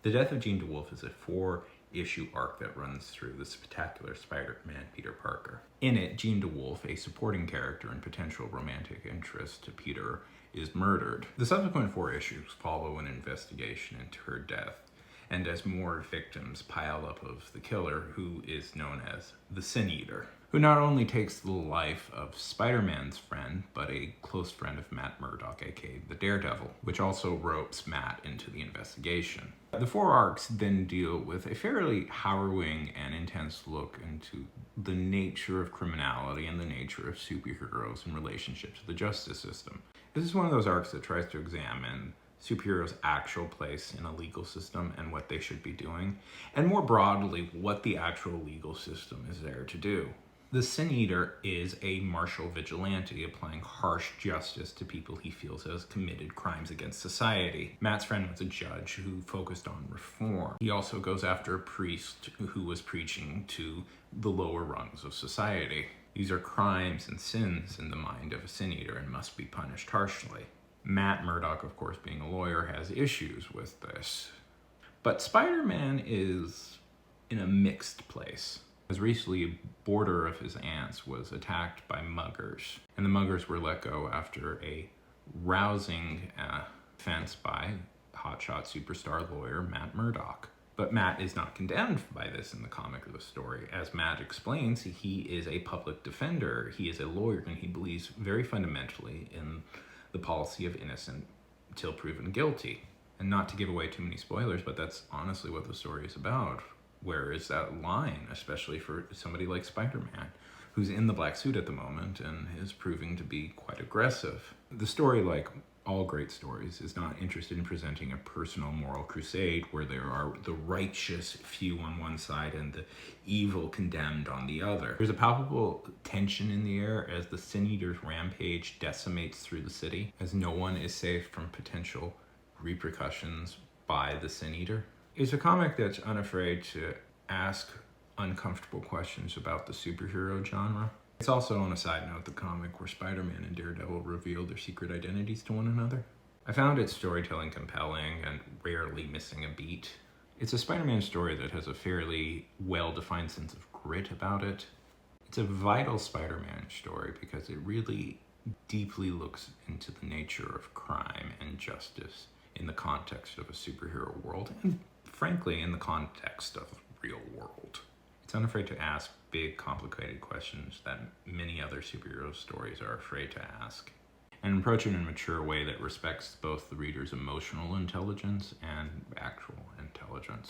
The Death of Jean DeWolff is a 4-issue arc that runs through the spectacular Spider-Man Peter Parker. In it, Jean DeWolff, a supporting character and potential romantic interest to Peter, is murdered. The subsequent 4 issues follow an investigation into her death, and as more victims pile up of the killer, who is known as the Sin Eater, who not only takes the life of Spider-Man's friend, but a close friend of Matt Murdock, aka the Daredevil, which also ropes Matt into the investigation. The 4 arcs then deal with a fairly harrowing and intense look into the nature of criminality and the nature of superheroes in relationship to the justice system. This is one of those arcs that tries to examine superheroes' actual place in a legal system and what they should be doing, and more broadly, what the actual legal system is there to do. The Sin Eater is a martial vigilante applying harsh justice to people he feels has committed crimes against society. Matt's friend was a judge who focused on reform. He also goes after a priest who was preaching to the lower rungs of society. These are crimes and sins in the mind of a Sin Eater and must be punished harshly. Matt Murdock, of course, being a lawyer, has issues with this. But Spider-Man is in a mixed place. As recently, a boarder of his aunt's was attacked by muggers, and the muggers were let go after a rousing offense by hotshot superstar lawyer Matt Murdock. But Matt is not condemned by this in the comic or the story. As Matt explains, he is a public defender, he is a lawyer, and he believes very fundamentally in the policy of innocent till proven guilty. And not to give away too many spoilers, but that's honestly what the story is about. Where is that line, especially for somebody like Spider-Man, who's in the black suit at the moment and is proving to be quite aggressive? The story, like all great stories, is not interested in presenting a personal moral crusade where there are the righteous few on one side and the evil condemned on the other. There's a palpable tension in the air as the Sin Eater's rampage decimates through the city, as no one is safe from potential repercussions by the Sin Eater. It's a comic that's unafraid to ask uncomfortable questions about the superhero genre. It's also, on a side note, the comic where Spider-Man and Daredevil reveal their secret identities to one another. I found its storytelling compelling and rarely missing a beat. It's a Spider-Man story that has a fairly well-defined sense of grit about it. It's a vital Spider-Man story because it really deeply looks into the nature of crime and justice in the context of a superhero world, and frankly, in the context of real world. It's unafraid to ask big, complicated questions that many other superhero stories are afraid to ask, and approach it in a mature way that respects both the reader's emotional intelligence and actual intelligence.